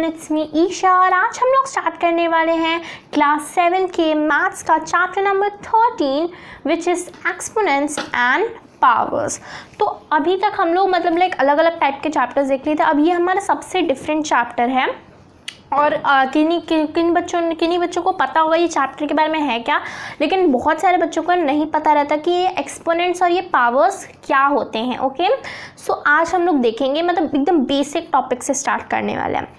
It's me Isha और आज हम लोग स्टार्ट करने वाले हैं क्लास 7 के मैथ्स का chapter number 13 which is exponents and powers. तो अभी तक हम लोग मतलब लाइक अलग अलग टाइप के चैप्टर्स देख लिए थे। अब ये हमारा सबसे डिफरेंट चैप्टर है और किन्हीं बच्चों को पता होगा ये चैप्टर के बारे में है क्या, लेकिन बहुत सारे बच्चों को नहीं पता रहता कि ये एक्सपोनेंट्स और ये पावर्स क्या होते हैं। ओके, सो आज हम लोग देखेंगे, मतलब एकदम बेसिक टॉपिक से स्टार्ट करने वाले हैं।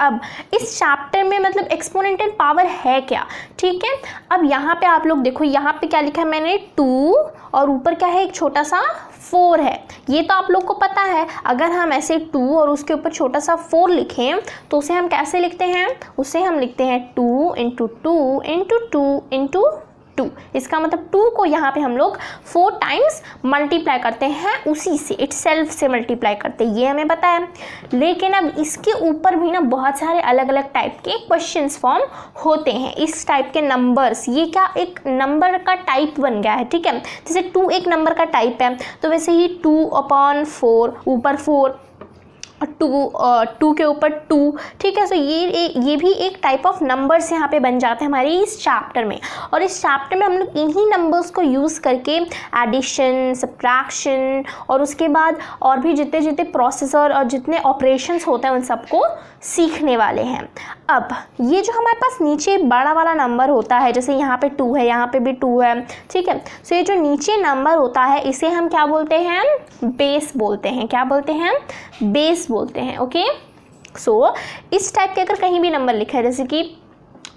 अब इस चैप्टर में मतलब एक्सपोनेंट एंड पावर है क्या, ठीक है। अब यहाँ पे आप लोग देखो, यहाँ पे क्या लिखा है मैंने 2 और ऊपर क्या है एक छोटा सा 4 है। ये तो आप लोग को पता है। अगर हम ऐसे 2 और उसके ऊपर छोटा सा 4 लिखें तो उसे हम कैसे लिखते हैं, उसे हम लिखते हैं 2 × 2 × 2 × 2। इसका मतलब 2 को यहाँ पे हम लोग 4 टाइम्स मल्टीप्लाई करते हैं, उसी से इटसेल्फ से मल्टीप्लाई करते हैं, ये हमें पता है। लेकिन अब इसके ऊपर भी ना बहुत सारे अलग अलग टाइप के क्वेश्चंस फॉर्म होते हैं। इस टाइप के नंबर्स, ये क्या एक नंबर का टाइप बन गया है, ठीक है। जैसे 2 एक नंबर का टाइप है, तो वैसे ही 2/4 ऊपर 4 2 के ऊपर 2, ठीक है। सो ये भी एक टाइप ऑफ नंबर्स यहाँ पे बन जाते हैं हमारे इस चैप्टर में। और इस चैप्टर में हम लोग इन्हीं नंबर्स को यूज़ करके एडिशन, सब्ट्रैक्शन और उसके बाद और भी जितने प्रोसेसर और जितने ऑपरेशंस होते हैं उन सबको सीखने वाले हैं। अब ये जो हमारे पास नीचे बड़ा वाला नंबर होता है, जैसे यहाँ पे 2 है, यहाँ पे भी 2 है, ठीक है। सो ये जो नीचे नंबर होता है इसे हम क्या बोलते हैं, बेस बोलते हैं। क्या बोलते हैं, बेस बोलते हैं। ओके, सो इस टाइप के अगर कहीं भी नंबर लिखा है जैसे कि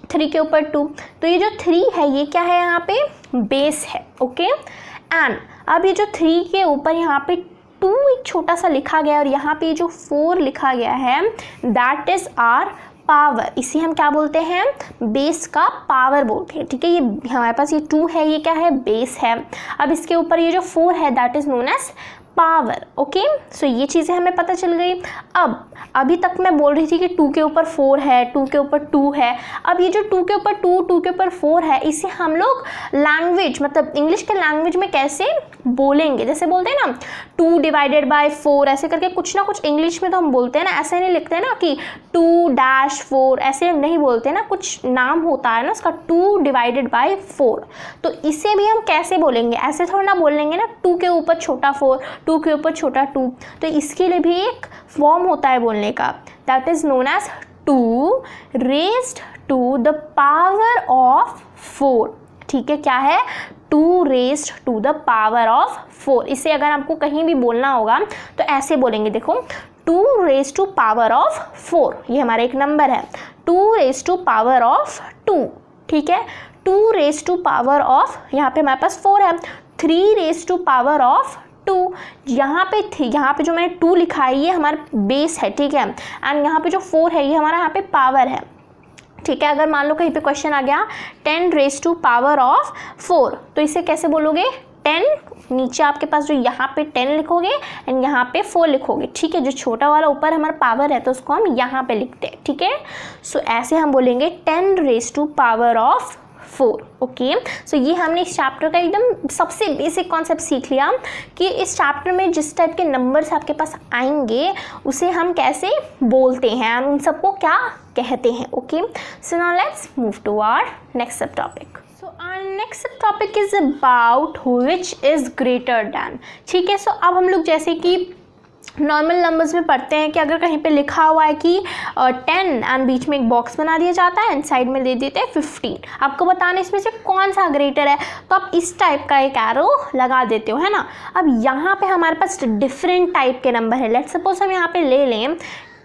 3 के ऊपर 2, तो ये जो 3 है ये क्या है, यहाँ पे बेस है। ओके, एंड अब ये जो 3 के ऊपर यहाँ पे 2 एक छोटा सा लिखा गया है और यहाँ पे जो 4 लिखा गया है दैट इज आर पावर। इसे हम क्या बोलते हैं, बेस का पावर बोलते हैं, ठीक है। ये हमारे पास ये 2 है, ये क्या है, बेस है। अब इसके ऊपर ये जो 4 है that is known as power. Okay, so ये चीज़ें हमें पता चल गई। अब अभी तक मैं बोल रही थी कि 2 के ऊपर 4 है, 2 के ऊपर 2 है। अब ये जो 2 के ऊपर 2 के ऊपर 4 है, इसे हम लोग लैंग्वेज मतलब इंग्लिश के लैंग्वेज में कैसे बोलेंगे, जैसे बोलते हैं ना 2/4 ऐसे करके कुछ ना कुछ इंग्लिश में तो हम बोलते हैं ना, ऐसे नहीं लिखते हैं ना कि 2-4, ऐसे नहीं बोलते ना, कुछ नाम होता है ना उसका 2/4। तो इसे भी हम कैसे बोलेंगे, ऐसे थोड़ा ना बोलेंगे ना 2 के ऊपर छोटा 4, 2 के ऊपर छोटा 2। तो इसके लिए भी एक फॉर्म होता है बोलने का, that is known as 2 raised to the power of 4। ठीक है, क्या है, 2 raised to the power of 4। इसे अगर आपको कहीं भी बोलना होगा तो ऐसे बोलेंगे, देखो 2 raised to power of 4, ये हमारा एक नंबर है। 2 raised to power of 2, ठीक है। 2 raised to power of, यहाँ पे हमारे पास 4 है, 3 raised to power of 2। यहाँ पे जो मैंने 2 लिखा है ये हमारा बेस है, ठीक है। एंड यहाँ पे जो 4 है ये हमारा यहाँ पे पावर है, ठीक है। अगर मान लो कहीं पे क्वेश्चन आ गया 10 raised to power of 4, तो इसे कैसे बोलोगे, 10 नीचे आपके पास जो यहाँ पे 10 लिखोगे एंड यहाँ पे 4 लिखोगे, ठीक है। जो छोटा वाला ऊपर हमारा पावर है तो उसको हम यहाँ पे लिखते हैं, ठीक है। सो ऐसे हम बोलेंगे 10 raised to power of 4। Okay, so ये हमने इस चैप्टर का एकदम सबसे बेसिक कॉन्सेप्ट सीख लिया कि इस चैप्टर में जिस टाइप के नंबर्स आपके पास आएंगे उसे हम कैसे बोलते हैं, हम उन सबको क्या कहते हैं। Okay, so now let's move to our next sub topic. So our next sub topic is about which is greater than, ठीक है। सो अब हम लोग जैसे कि नॉर्मल नंबर्स में पढ़ते हैं कि अगर कहीं पे लिखा हुआ है कि 10 एंड बीच में एक बॉक्स बना दिया जाता है एंड साइड में दे देते हैं 15, आपको बताना इसमें से कौन सा ग्रेटर है, तो आप इस टाइप का एक एरो लगा देते हो, है ना। अब यहाँ पे हमारे पास डिफरेंट टाइप के नंबर है। लेट्स सपोज हम यहाँ पे ले लें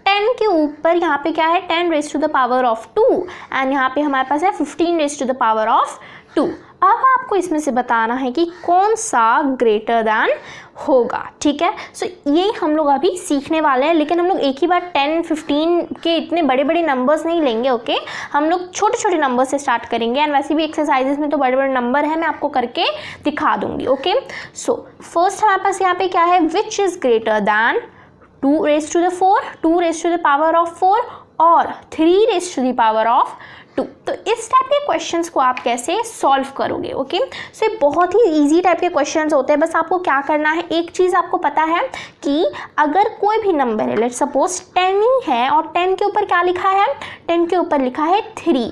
10 के ऊपर यहाँ पे क्या है 10 raised to the power of 2 and यहाँ पे हमारे पास है 15 raised to the power of 2। अब आपको इसमें से बताना है कि कौन सा ग्रेटर दैन होगा, ठीक है। सो ये हम लोग अभी सीखने वाले हैं, लेकिन हम लोग एक ही बार 10-15 के इतने बड़े बड़े नंबर्स नहीं लेंगे। ओके, हम लोग छोटे छोटे नंबर से स्टार्ट करेंगे एंड वैसे भी एक्सरसाइजेस में तो बड़े बड़े नंबर है, मैं आपको करके दिखा दूंगी। ओके, सो फर्स्ट हमारे पास यहाँ पे क्या है, which is greater than 2 raised to the 4, 2 raised to the power of 4 और 3 raised to the power of 2। तो इस टाइप के क्वेश्चंस को आप कैसे सॉल्व करोगे, ओके। सो ये बहुत ही इजी टाइप के क्वेश्चंस होते हैं। बस आपको क्या करना है, एक चीज़ आपको पता है कि अगर कोई भी नंबर है, लेट्स सपोज 10 ही है और 10 के ऊपर क्या लिखा है, 10 के ऊपर लिखा है 3,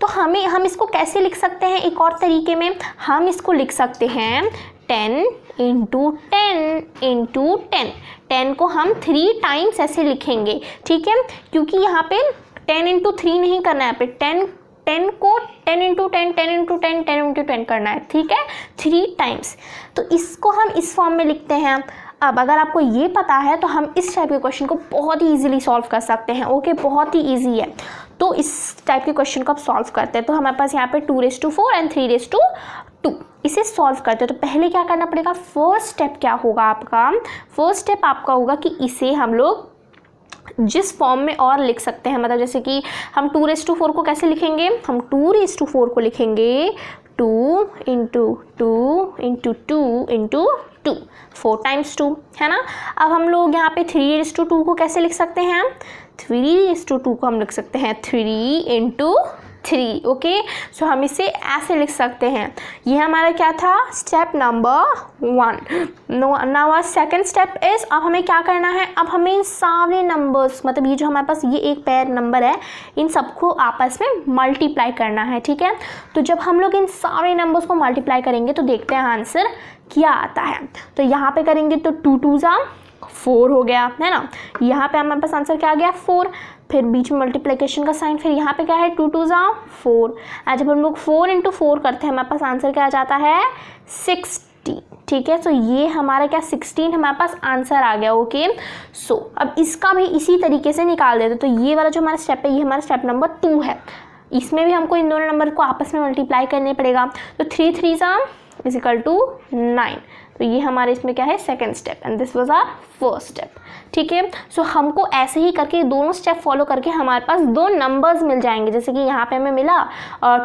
तो हम इसको कैसे लिख सकते हैं, एक और तरीके में हम इसको लिख सकते हैं 10 इंटू 10 इंटू 10। 10 को हम 3 टाइम्स ऐसे लिखेंगे, ठीक है, क्योंकि यहाँ पे 10 इंटू 3 नहीं करना है, यहाँ पे 10 को 10 इंटू 10 10 इंटू 10 10 इंटू 10 करना है, ठीक है, 3 टाइम्स। तो इसको हम इस फॉर्म में लिखते हैं। अब अगर आपको ये पता है तो हम इस टाइप के क्वेश्चन को बहुत ही ईजिली सॉल्व कर सकते हैं, ओके, बहुत ही ईजी है। तो इस टाइप के क्वेश्चन को आप सॉल्व करते हैं, तो हमारे पास यहाँ पे 2⁴ एंड 3⁴ इसे सॉल्व करते हैं। तो पहले क्या करना पड़ेगा, फर्स्ट स्टेप क्या होगा आपका, फर्स्ट स्टेप आपका होगा कि इसे हम लोग जिस फॉर्म में और लिख सकते हैं, मतलब जैसे कि हम 2⁴ को कैसे लिखेंगे, हम 2⁴ को लिखेंगे 2 इंटू 2 इंटू 2 इंटू 2, 4 टाइम्स 2, है ना। अब हम लोग यहाँ पे 3⁵ को कैसे लिख सकते हैं, 3⁵ को हम लिख सकते हैं 3 इंटू 3, ओके। सो हम इसे ऐसे लिख सकते हैं। ये हमारा क्या था, step number 1। Now second step is, अब हमें क्या करना है, अब हमें इन सारे नंबर्स, मतलब ये जो हमारे पास ये एक पेयर नंबर है, इन सबको आपस में मल्टीप्लाई करना है, ठीक है। तो जब हम लोग इन सारे नंबर्स को मल्टीप्लाई करेंगे तो देखते हैं आंसर क्या आता है। तो यहाँ पे करेंगे तो 2 2 4 हो गया, है ना। यहाँ पे हमारे पास आंसर क्या आ गया, 4, फिर बीच में मल्टीप्लिकेशन का साइन, फिर यहाँ पे क्या है 2 2 4। आज जब हम लोग 4 इंटू 4 करते हैं हमारे पास आंसर क्या आ जाता है 60, ठीक है। सो ये हमारा क्या 16 हमारे पास आंसर आ गया, ओके। सो अब इसका भी इसी तरीके से निकाल देते। तो ये वाला जो हमारा स्टेप है ये हमारा स्टेप नंबर 2 है। इसमें भी हमको इन दोनों नंबर को आपस में मल्टीप्लाई करने पड़ेगा। तो 3 3 = 9। तो ये हमारे इसमें क्या है second step and this was our first step, ठीक है। सो हमको ऐसे ही करके दोनों स्टेप फॉलो करके हमारे पास 2 नंबर्स मिल जाएंगे। जैसे कि यहाँ पे हमें मिला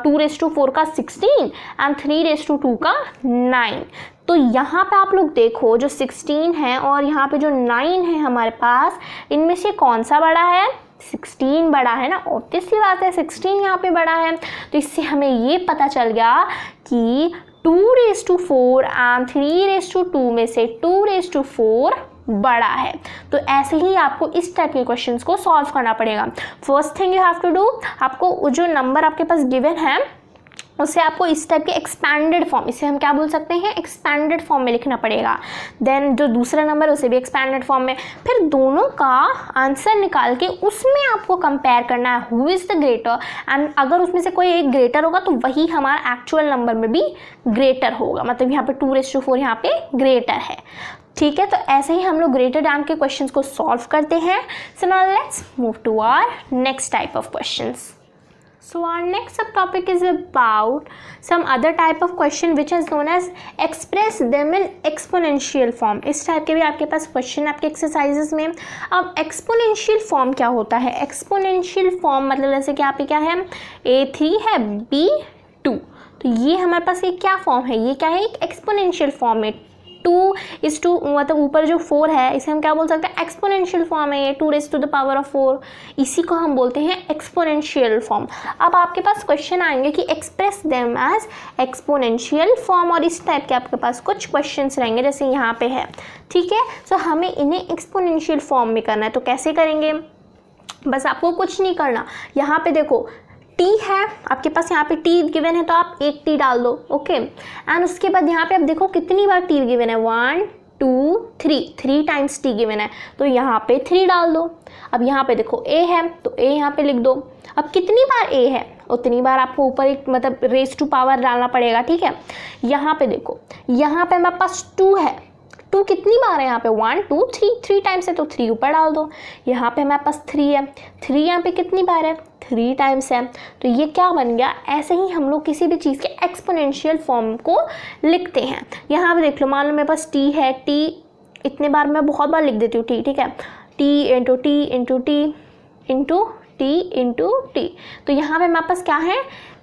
2⁴ का 16 एंड 3⁵ का 9। तो यहाँ पे आप लोग देखो जो 16 है और यहाँ पे जो 9 है हमारे पास, इनमें से कौन सा बड़ा है, 16 बड़ा है ना, ऑब्वियसली बात है 16 यहाँ पे बड़ा है। तो इससे हमें ये पता चल गया कि 2⁴ एंड 3⁵ में से 2⁴ बड़ा है। तो ऐसे ही आपको इस टाइप के क्वेश्चंस को सॉल्व करना पड़ेगा। First thing you have to do, आपको जो नंबर आपके पास गिवन है उसे आपको इस टाइप के एक्सपैंडेड फॉर्म, इसे हम क्या बोल सकते हैं, एक्सपैंडेड फॉर्म में लिखना पड़ेगा। देन जो दूसरा नंबर है उसे भी एक्सपैंडेड फॉर्म में, फिर दोनों का आंसर निकाल के उसमें आपको कंपेयर करना है who is the greater, and अगर उसमें से कोई एक ग्रेटर होगा तो वही हमारा एक्चुअल नंबर में भी ग्रेटर होगा। मतलब यहाँ पे 2⁴ यहाँ पे ग्रेटर है, ठीक है। तो ऐसे ही हम लोग ग्रेटर दैन के क्वेश्चंस को सॉल्व करते हैं। So now let's move to our next type of questions. So our next subtopic is about some other type of question which is known as express them in exponential form. इस type के भी आपके पास question आपके exercises में. अब exponential form क्या होता है? एक्सपोनेंशियल फॉर्म मतलब जैसे कि यहाँ पे क्या है, A3 है B2, तो ये हमारे पास ये क्या फॉर्म है, ये क्या है, एक एक्सपोनेंशियल फॉर्म है. 2:2 मतलब ऊपर जो 4 है इसे हम क्या बोल सकते हैं, एक्सपोनेंशियल फॉर्म है ये, 2⁴. इसी को हम बोलते हैं एक्सपोनेंशियल फॉर्म. अब आपके पास क्वेश्चन आएंगे कि express them as exponential form, और इस टाइप के आपके पास कुछ क्वेश्चंस रहेंगे जैसे यहाँ पे है, ठीक है. सो हमें इन्हें एक्सपोनेंशियल फॉर्म में करना है, तो कैसे करेंगे, बस आपको कुछ नहीं करना. यहाँ पे देखो t है आपके पास, यहाँ पे t गिवन है तो आप एक t डाल दो, ओके. एंड उसके बाद यहाँ पे आप देखो कितनी बार t गिवन है, 1 2 3 टाइम्स t गिवन है, तो यहाँ पे 3 डाल दो. अब यहाँ पे देखो a है तो a यहाँ पे लिख दो. अब कितनी बार a है उतनी बार आपको ऊपर एक मतलब रेज टू पावर डालना पड़ेगा, ठीक है. यहाँ पे देखो, यहाँ पे हमारे पास 2 है, 2 कितनी बार है यहाँ पे, 1 2 3 टाइम्स है तो 3 ऊपर डाल दो. यहाँ पे हमारे पास 3 है, 3 यहाँ पे कितनी बार है, 3 टाइम्स है, तो ये क्या बन गया. ऐसे ही हम लोग किसी भी चीज़ के एक्सपोनेंशियल फॉर्म को लिखते हैं. यहाँ पे देख लो, मान लो मेरे पास t है, t इतने बार मैं बहुत बार लिख देती हूँ t, ठीक है, t into T into T into T into T. तो यहाँ पे हमारे पास क्या है,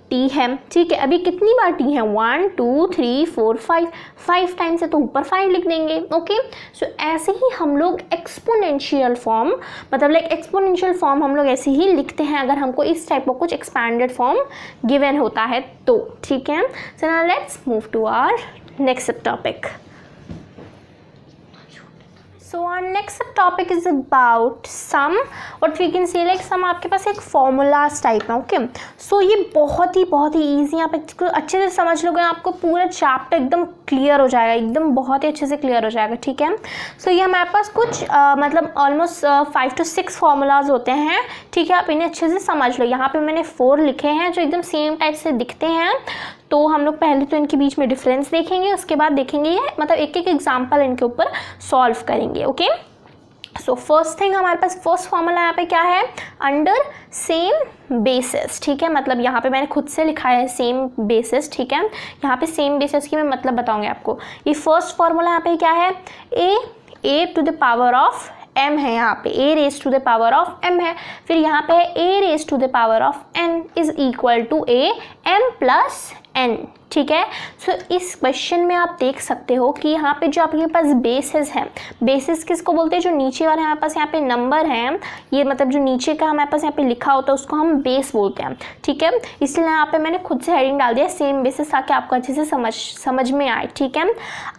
टी है, ठीक है। अभी कितनी बार टी है, 1 2 3 4 5 टाइम्स है तो ऊपर 5 लिख देंगे, ओके। सो ऐसे ही हम लोग एक्सपोनेंशियल फॉर्म, मतलब लाइक एक्सपोनेंशियल फॉर्म हम लोग ऐसे ही लिखते हैं अगर हमको इस टाइप का कुछ एक्सपैंडेड फॉर्म गिवन होता है तो, ठीक है। So now let's move to our next topic. So our next topic is about sum, what we can say like sum आपके पास एक formulas type है, ओके। सो ये बहुत ही easy, आप अच्छे से समझ लोगे आपको पूरा चैप्टर एकदम क्लियर हो जाएगा, एकदम बहुत ही अच्छे से क्लियर हो जाएगा, ठीक है। सो ये हमारे पास कुछ मतलब ऑलमोस्ट 5 to 6 फॉर्मूलाज होते हैं, ठीक है। आप इन्हें अच्छे से समझ लो। यहाँ पे मैंने 4 लिखे हैं जो एकदम सेम टाइप से दिखते हैं, तो हम लोग पहले तो इनके बीच में डिफरेंस देखेंगे, उसके बाद देखेंगे ये मतलब एक एक एग्जाम्पल इनके ऊपर सॉल्व करेंगे, ओके। सो फर्स्ट थिंग हमारे पास फर्स्ट फॉर्मूला यहाँ पे क्या है, अंडर सेम बेसिस, ठीक है। मतलब यहाँ पे मैंने खुद से लिखा है सेम बेसिस, ठीक है। यहाँ पे सेम बेसिस की मैं मतलब बताऊँगी आपको। ये फर्स्ट फॉर्मूला यहाँ पे क्या है, a to the power of m है, यहाँ पे a raise to the power of m है, फिर यहाँ पे a raise to the power of n is equal to a m plus n, ठीक है। सो इस क्वेश्चन में आप देख सकते हो कि यहाँ पे जो आपके पास बेसिस है, बेसिस किसको बोलते हैं, जो नीचे वाले हमारे पास यहाँ पे नंबर हैं, ये मतलब जो नीचे का हमारे पास यहाँ पे लिखा होता है उसको हम बेस बोलते हैं, ठीक है। इसलिए यहाँ पे मैंने खुद से हेडिंग डाल दिया सेम बेसिस, ताकि आपको अच्छे से समझ में आए, ठीक है।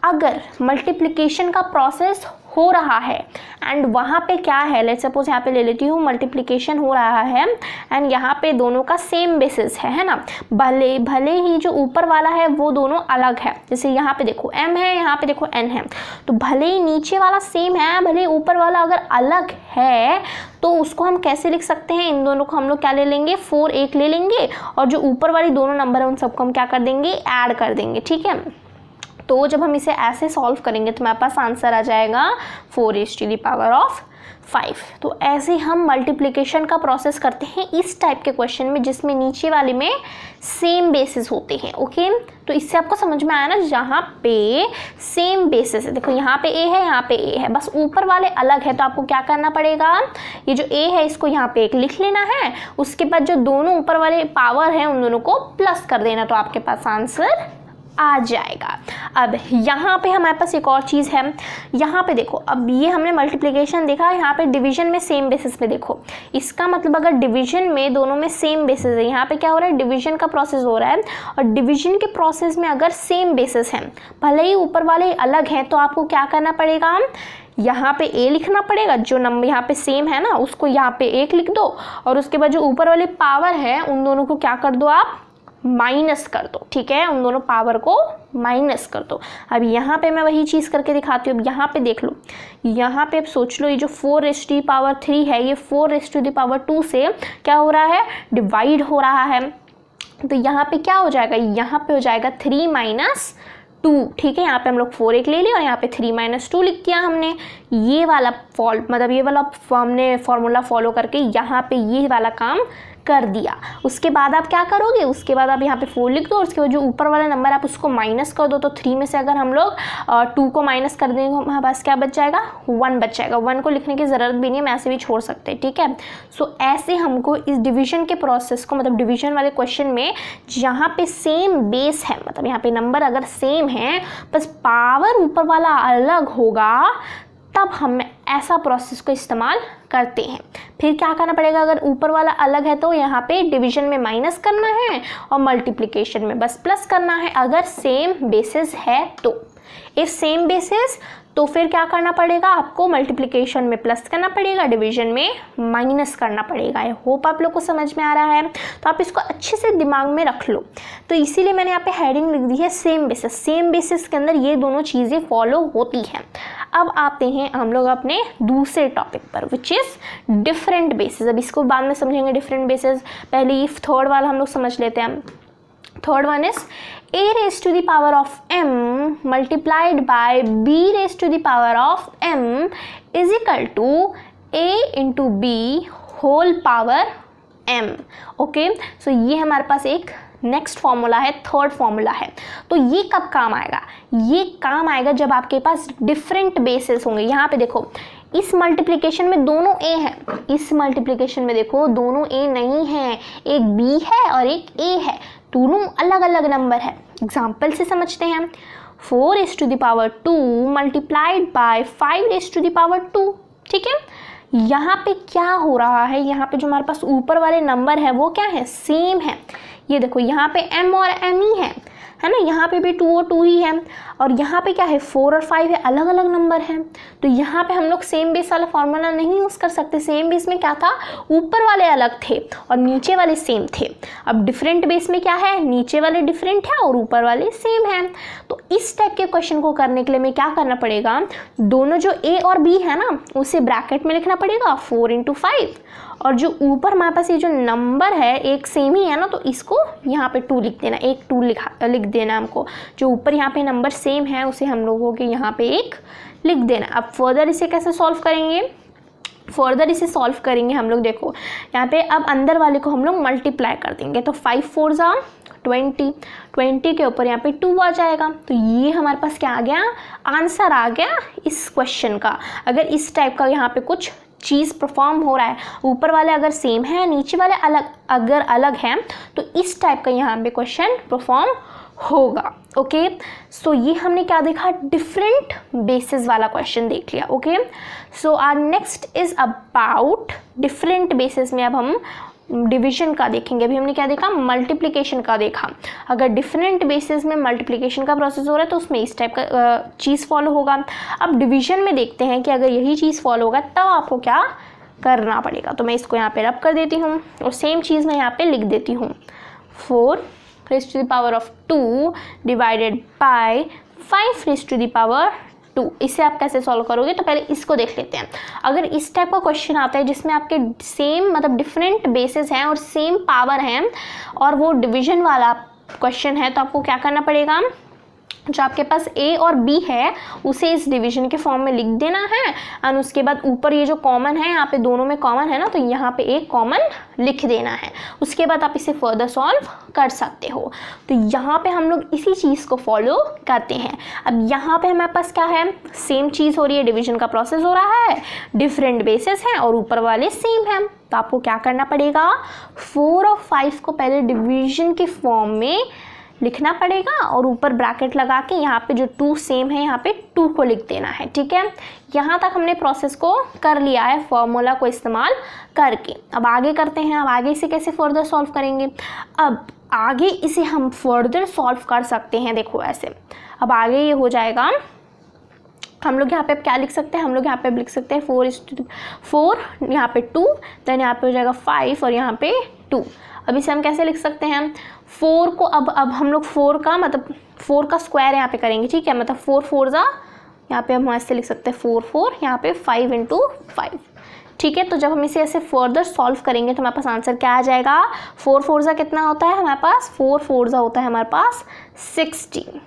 अगर मल्टीप्लिकेशन का प्रोसेस हो रहा है एंड वहाँ पे क्या है, लेट्स सपोज यहाँ पे ले लेती हूँ मल्टीप्लिकेशन हो रहा है एंड यहाँ पे दोनों का सेम बेसिस है ना, भले ही जो ऊपर वाला है वो दोनों अलग है, जैसे यहाँ पे देखो m है, यहाँ पे देखो n है, तो भले ही नीचे वाला सेम है, भले ही ऊपर वाला अगर अलग है तो उसको हम कैसे लिख सकते हैं, इन दोनों को हम लोग क्या ले लेंगे, 4 एक ले लेंगे और जो ऊपर वाली दोनों नंबर है उन सबको हम क्या कर देंगे, ऐड कर देंगे, ठीक है। तो जब हम इसे ऐसे सॉल्व करेंगे तो हमारे पास आंसर आ जाएगा 4 raised to the power of 5। तो ऐसे हम मल्टीप्लिकेशन का प्रोसेस करते हैं इस टाइप के क्वेश्चन में जिसमें नीचे वाले में सेम बेसिस होते हैं, ओके। तो इससे आपको समझ में आया ना, जहाँ पे सेम बेसिस है, देखो यहाँ पे a है, यहाँ पे a है, बस ऊपर वाले अलग है, तो आपको क्या करना पड़ेगा, ये जो a है इसको यहाँ पे एक लिख लेना है, उसके बाद जो दोनों ऊपर वाले पावर हैं उन दोनों को प्लस कर देना, तो आपके पास आंसर आ जाएगा। अब यहाँ पे हमारे पास एक और चीज़ है, यहाँ पे देखो, अब ये हमने मल्टीप्लिकेशन देखा, यहाँ पे डिवीजन में सेम बेसिस पे देखो, इसका मतलब अगर डिवीजन में दोनों में सेम बेसिस है, यहाँ पे क्या हो रहा है, डिवीजन का प्रोसेस हो रहा है, और डिवीजन के प्रोसेस में अगर सेम बेसिस है, भले ही ऊपर वाले अलग हैं, तो आपको क्या करना पड़ेगा, यहाँ पे a लिखना पड़ेगा, जो नंबर यहाँ पे सेम है ना उसको यहाँ पे 1 लिख दो, और उसके बाद जो ऊपर वाले पावर है उन दोनों को क्या कर दो, आप माइनस कर दो, ठीक है, उन दोनों पावर को माइनस कर दो। अब यहाँ पे मैं वही चीज़ करके दिखाती हूँ। अब यहाँ पे देख लो, यहाँ पे अब सोच लो, ये जो 4 raised to the power 3 है, ये 4 raised to the power 2 से क्या हो रहा है, डिवाइड हो रहा है, तो यहाँ पे क्या हो जाएगा, यहाँ पे हो जाएगा 3 माइनस 2, ठीक है। यहाँ पे हम लोग 4 एक ले लिया और यहाँ पे 3 माइनस 2 लिख दिया हमने। ये वाला मतलब ये वाला हमने फॉर्मूला फॉलो करके यहाँ पे ये वाला काम कर दिया। उसके बाद आप क्या करोगे, उसके बाद आप यहाँ पे 4 लिख दो और उसके बाद जो ऊपर वाला नंबर आप उसको माइनस कर दो, तो 3 में से अगर हम लोग 2 को माइनस कर देंगे हमारे पास क्या बच जाएगा, 1 बच जाएगा। 1 को लिखने की ज़रूरत भी नहीं है, हम ऐसे भी छोड़ सकते हैं, ठीक है। सो ऐसे हमको इस डिवीजन के प्रोसेस को, मतलब डिवीजन वाले क्वेश्चन में जहाँ पे सेम बेस है, मतलब यहाँ पे नंबर अगर सेम है बस पावर ऊपर वाला अलग होगा, तब हम ऐसा प्रोसेस को इस्तेमाल करते हैं। फिर क्या करना पड़ेगा, अगर ऊपर वाला अलग है तो यहाँ पे डिवीजन में माइनस करना है और मल्टीप्लिकेशन में बस प्लस करना है, अगर सेम बेसिस है तो। इफ सेम बेसिस तो फिर क्या करना पड़ेगा, आपको मल्टीप्लिकेशन में प्लस करना पड़ेगा, डिवीजन में माइनस करना पड़ेगा। आई होप आप लोग को समझ में आ रहा है, तो आप इसको अच्छे से दिमाग में रख लो। तो इसीलिए मैंने यहाँ पे हेडिंग लिख दी है सेम बेसिस। सेम बेसिस के अंदर ये दोनों चीज़ें फॉलो होती हैं। अब आते हैं हम लोग अपने दूसरे टॉपिक पर, विच इज़ डिफरेंट बेसिस। अब इसको बाद में समझेंगे डिफरेंट बेसिस, पहले थर्ड वाला हम लोग समझ लेते हैं। Third one is a raised to the power of m multiplied by b raised to the power of m is equal to a into b whole power m। Okay, so ये हमारे पास एक नेक्स्ट फॉर्मूला है, third formula है। तो ये कब काम आएगा, ये काम आएगा जब आपके पास डिफरेंट बेसिस होंगे। यहाँ पे देखो, इस मल्टीप्लिकेशन में दोनों a है, इस मल्टीप्लिकेशन में देखो दोनों a नहीं है, एक b है और एक a है। दोनों अलग अलग नंबर है। एग्जाम्पल से समझते हैं। 4⁻² मल्टीप्लाइड बाय 5⁻²। ठीक है, यहाँ पे क्या हो रहा है, यहाँ पे जो हमारे पास ऊपर वाले नंबर है वो क्या है, सेम है। ये देखो यहाँ पे m और m ही है ना, यहाँ पे भी 2 और 2 ही है, और यहाँ पे क्या है 4 और 5 है, अलग अलग नंबर है। तो यहाँ पे हम लोग सेम बेस वाला फॉर्मूला नहीं यूज़ कर सकते। सेम बेस में क्या था, ऊपर वाले अलग थे और नीचे वाले सेम थे। अब डिफरेंट बेस में क्या है, नीचे वाले डिफरेंट है और ऊपर वाले सेम है। तो इस टाइप के क्वेश्चन को करने के लिए हमें क्या करना पड़ेगा, दोनों जो a और b है ना उसे ब्रैकेट में लिखना पड़ेगा 4 × 5, और जो ऊपर हमारे पास ये जो नंबर है एक सेम ही है ना, तो इसको यहाँ पे 2 लिख देना, एक 2 लिख देना हमको। जो ऊपर यहाँ पे नंबर सेम है उसे हम लोगों के यहाँ पे 1 लिख देना। अब फर्दर इसे कैसे सॉल्व करेंगे, फर्दर इसे सॉल्व करेंगे हम लोग। देखो यहाँ पे अब अंदर वाले को हम लोग मल्टीप्लाई कर देंगे, तो 5 4 जा 20, 20 के ऊपर यहाँ पे 2 आ जाएगा। तो ये हमारे पास क्या आ गया, आंसर आ गया इस क्वेश्चन का। अगर इस टाइप का यहाँ पे कुछ चीज़ परफॉर्म हो रहा है, ऊपर वाले अगर सेम है नीचे वाले अगर अलग हैं, तो इस टाइप का यहाँ पे क्वेश्चन परफॉर्म होगा। ओके, सो ये हमने क्या देखा, डिफरेंट बेसिस वाला क्वेश्चन देख लिया। Okay, so our next is about different basis में अब हम डिवीजन का देखेंगे। अभी हमने क्या देखा, मल्टीप्लिकेशन का देखा। अगर डिफरेंट बेसिस में मल्टीप्लिकेशन का प्रोसेस हो रहा है तो उसमें इस टाइप का चीज़ फॉलो होगा। अब डिवीजन में देखते हैं कि अगर यही चीज़ फॉलो होगा तब आपको क्या करना पड़ेगा। तो मैं इसको यहाँ पे रब कर देती हूँ और सेम चीज़ मैं यहाँ पे लिख देती हूँ, 4⁻² डिवाइडेड बाय 5⁻²। इसे आप कैसे सॉल्व करोगे, तो पहले इसको देख लेते हैं। अगर इस टाइप का क्वेश्चन आता है जिसमें आपके सेम मतलब डिफरेंट बेसिस हैं और सेम पावर हैं और वो डिवीजन वाला क्वेश्चन है, तो आपको क्या करना पड़ेगा, जो आपके पास a और b है उसे इस डिवीजन के फॉर्म में लिख देना है, और उसके बाद ऊपर ये जो कॉमन है यहाँ पे दोनों में कॉमन है ना, तो यहाँ पे एक कॉमन लिख देना है। उसके बाद आप इसे फर्दर सॉल्व कर सकते हो। तो यहाँ पे हम लोग इसी चीज़ को फॉलो करते हैं। अब यहाँ पे हमारे पास क्या है, सेम चीज़ हो रही है, डिवीजन का प्रोसेस हो रहा है, डिफरेंट बेसिस हैं और ऊपर वाले सेम हैं। तो आपको क्या करना पड़ेगा, 4 और 5 को पहले डिवीजन के फॉर्म में लिखना पड़ेगा और ऊपर ब्रैकेट लगा के यहाँ पे जो 2 सेम है यहाँ पे 2 को लिख देना है। ठीक है, यहाँ तक हमने प्रोसेस को कर लिया है फॉर्मूला को इस्तेमाल करके। अब आगे करते हैं। अब आगे इसे कैसे फर्दर सॉल्व करेंगे। अब आगे इसे हम फर्दर सॉल्व कर सकते हैं। देखो ऐसे, अब आगे ये हो जाएगा, हम लोग यहाँ पे क्या लिख सकते हैं, हम लोग यहाँ पे लिख सकते हैं 4 यहाँ पे 2, देन यहाँ पे हो जाएगा 5 और यहाँ पे 2। अब इसे हम कैसे लिख सकते हैं, 4 को अब हम लोग 4 का मतलब 4 का स्क्वायर यहाँ पे करेंगे। ठीक है, मतलब 4 4 जा, यहाँ पे हम ऐसे लिख सकते हैं 4 4, यहाँ पे 5 × 5। ठीक है, तो जब हम इसे ऐसे फर्दर सॉल्व करेंगे तो हमारे पास आंसर क्या आ जाएगा, 4 4 जा कितना होता है हमारे पास, 4 4 जा होता है हमारे पास 16,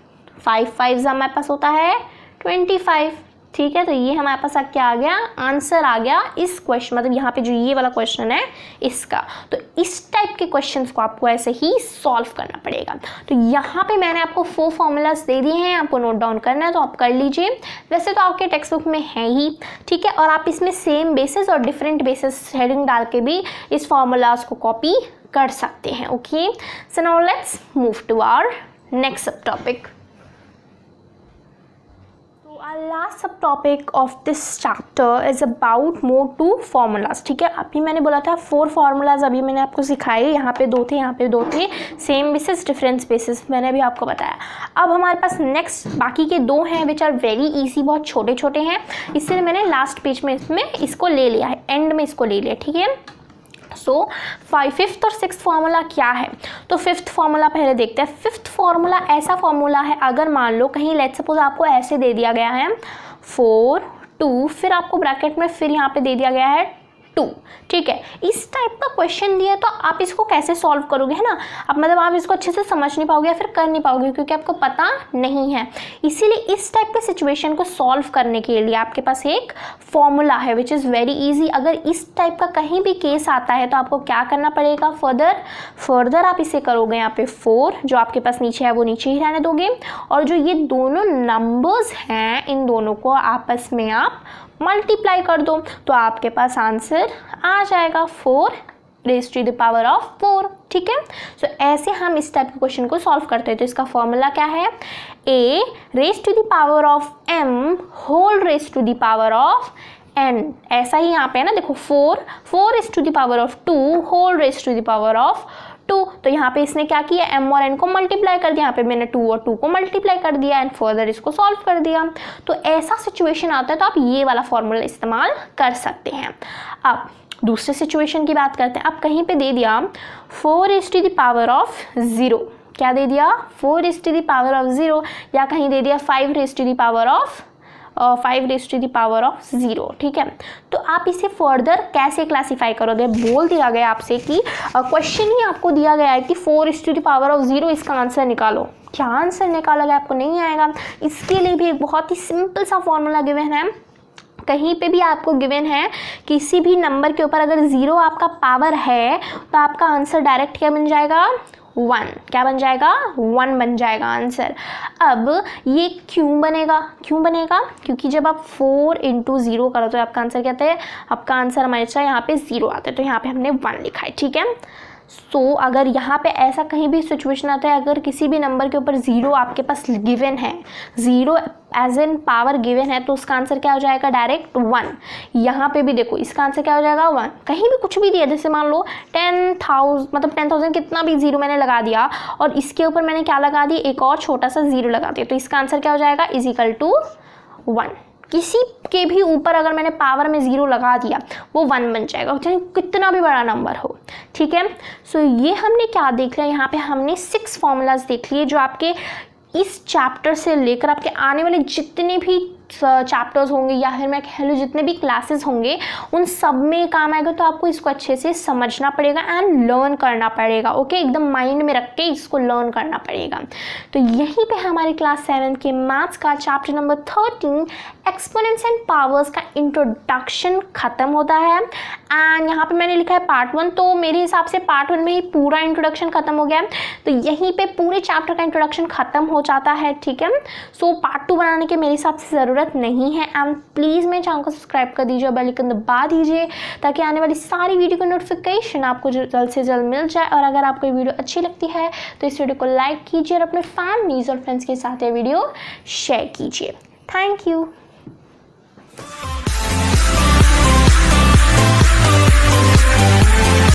5 5 जा हमारे पास होता है 25। ठीक है, तो ये हमारे पास क्या आ गया, आंसर आ गया इस क्वेश्चन, मतलब यहाँ पे जो ये वाला क्वेश्चन है इसका। तो इस टाइप के क्वेश्चंस को आपको ऐसे ही सॉल्व करना पड़ेगा। तो यहाँ पे मैंने आपको 4 फॉर्मूलाज दे दिए हैं, आपको नोट डाउन करना है तो आप कर लीजिए। वैसे तो आपके टेक्स्ट बुक में है ही, ठीक है, और आप इसमें सेम बेसिस और डिफरेंट बेसिस हेडिंग डाल के भी इस फॉर्मूलाज को कॉपी कर सकते हैं। Okay, so now let's move to our next sub topic. Our last subtopic of this chapter is about more 2 formulas। ठीक है, अभी मैंने बोला था 4 formulas अभी मैंने आपको सिखाए, यहाँ पे 2 थे, यहाँ पे 2 थे, सेम बेसिस डिफरेंस बेसिस मैंने अभी आपको बताया। अब हमारे पास नेक्स्ट बाकी के 2 हैं विच आर वेरी इजी, बहुत छोटे छोटे हैं, इसलिए मैंने लास्ट पेज में इसमें इसको ले लिया है, एंड में इसको ले लिया। ठीक है, सो 5th और 6th फार्मूला क्या है, तो 5th फार्मूला पहले देखते हैं। 5th फार्मूला ऐसा फार्मूला है, अगर मान लो कहीं लेट्स सपोज आपको ऐसे दे दिया गया है 4 2, फिर आपको ब्रैकेट में फिर यहाँ पे दे दिया गया है 2। ठीक है, इस टाइप का क्वेश्चन दिया तो आप इसको कैसे सॉल्व करोगे, है ना। अब मतलब आप इसको अच्छे से समझ नहीं पाओगे या फिर कर नहीं पाओगे क्योंकि आपको पता नहीं है। इसीलिए इस टाइप के सिचुएशन को सॉल्व करने के लिए आपके पास एक फॉर्मूला है विच इज़ वेरी इजी। अगर इस टाइप का कहीं भी केस आता है तो आपको क्या करना पड़ेगा, फर्दर आप इसे करोगे यहाँ पे 4 जो आपके पास नीचे है वो नीचे ही रहने दोगे, और जो ये दोनों नंबर्स हैं इन दोनों को आपस में आप मल्टीप्लाई कर दो तो आपके पास आंसर आ जाएगा 4 raise to the power of 4, ठीक है। सो ऐसे हम इस टाइप के क्वेश्चन को सॉल्व करते हैं। तो इसका फॉर्मूला क्या है, a raise to the power of m whole raise to the power of n। ऐसा ही यहाँ पे है ना, देखो 4 raise to the power of 2 whole raise to the power of 2। तो यहाँ पे इसने क्या किया, m और n को मल्टीप्लाई कर दिया, यहाँ पे मैंने 2 और 2 को मल्टीप्लाई कर दिया एंड फर्दर इसको सॉल्व कर दिया। तो ऐसा सिचुएशन आता है तो आप ये वाला फॉर्मूला इस्तेमाल कर सकते हैं। अब दूसरे सिचुएशन की बात करते हैं। अब कहीं पे दे दिया 4 raise to the power of 0, क्या दे दिया 4 raise to the power of 0, या कहीं दे दिया 5 raise to the power of 5 raise to the power of 0, ठीक है। तो आप इसे फर्दर कैसे क्लासीफाई करोगे, बोल दिया गया आपसे कि क्वेश्चन ही आपको दिया गया है कि 4 raise to the power of 0 इसका आंसर निकालो। क्या आंसर निकालोगे, आपको नहीं आएगा। इसके लिए भी एक बहुत ही सिंपल सा फॉर्मूला गिवन है। कहीं पे भी आपको गिवन है किसी भी नंबर के ऊपर अगर 0 आपका पावर है तो आपका आंसर डायरेक्ट क्या बन जाएगा, 1। क्या बन जाएगा, 1 बन जाएगा आंसर। अब ये क्यों बनेगा, क्योंकि जब आप 4 × 0 करो तो आपका आंसर क्या आता है, आपका आंसर हमारे यहाँ पे 0 आता है। तो यहाँ पे हमने 1 लिखा है, ठीक है। सो अगर यहाँ पे ऐसा कहीं भी सिचुएशन आता है, अगर किसी भी नंबर के ऊपर 0 आपके पास गिवन है, 0 एज एन पावर गिवन है, तो उसका आंसर क्या हो जाएगा, डायरेक्ट 1। यहाँ पे भी देखो इसका आंसर क्या हो जाएगा, 1। कहीं भी कुछ भी दिया, जैसे मान लो 10,000, मतलब 10,000 कितना भी 0 मैंने लगा दिया और इसके ऊपर मैंने क्या लगा दिया, एक और छोटा सा 0 लगा दिया, तो इसका आंसर क्या हो जाएगा, = 1। किसी के भी ऊपर अगर मैंने पावर में 0 लगा दिया वो 1 बन जाएगा, चाहे कितना भी बड़ा नंबर हो, ठीक है। सो ये हमने क्या देख लिया, यहाँ पे हमने 6 फॉर्मूलाज देख लिए जो आपके इस चैप्टर से लेकर आपके आने वाले जितने भी चैप्टर्स होंगे या फिर मैं कह लूँ जितने भी क्लासेस होंगे उन सब में काम आएगा। तो आपको इसको अच्छे से समझना पड़ेगा एंड लर्न करना पड़ेगा, ओके। एकदम माइंड में रख के इसको लर्न करना पड़ेगा। तो यहीं पे हमारी क्लास 7 के मैथ्स का chapter number 13 exponents and powers का इंट्रोडक्शन खत्म होता है। एंड यहाँ पे मैंने लिखा है पार्ट 1, तो मेरे हिसाब से पार्ट 1 में ही पूरा इंट्रोडक्शन खत्म हो गया है। तो यहीं पे पूरे चैप्टर का इंट्रोडक्शन खत्म हो जाता है, ठीक है। सो पार्ट 2 बनाने की मेरे हिसाब से ज़रूरत नहीं है। एंड प्लीज़ मेरे चैनल को सब्सक्राइब कर दीजिए और बेल आइकन दबा दीजिए ताकि आने वाली सारी वीडियो की नोटिफिकेशन आपको जल्द से जल्द मिल जाए। और अगर आपको ये वीडियो अच्छी लगती है तो इस वीडियो को लाइक कीजिए और अपने फैमिलीज और फ्रेंड्स के साथ ये वीडियो शेयर कीजिए। Thank you.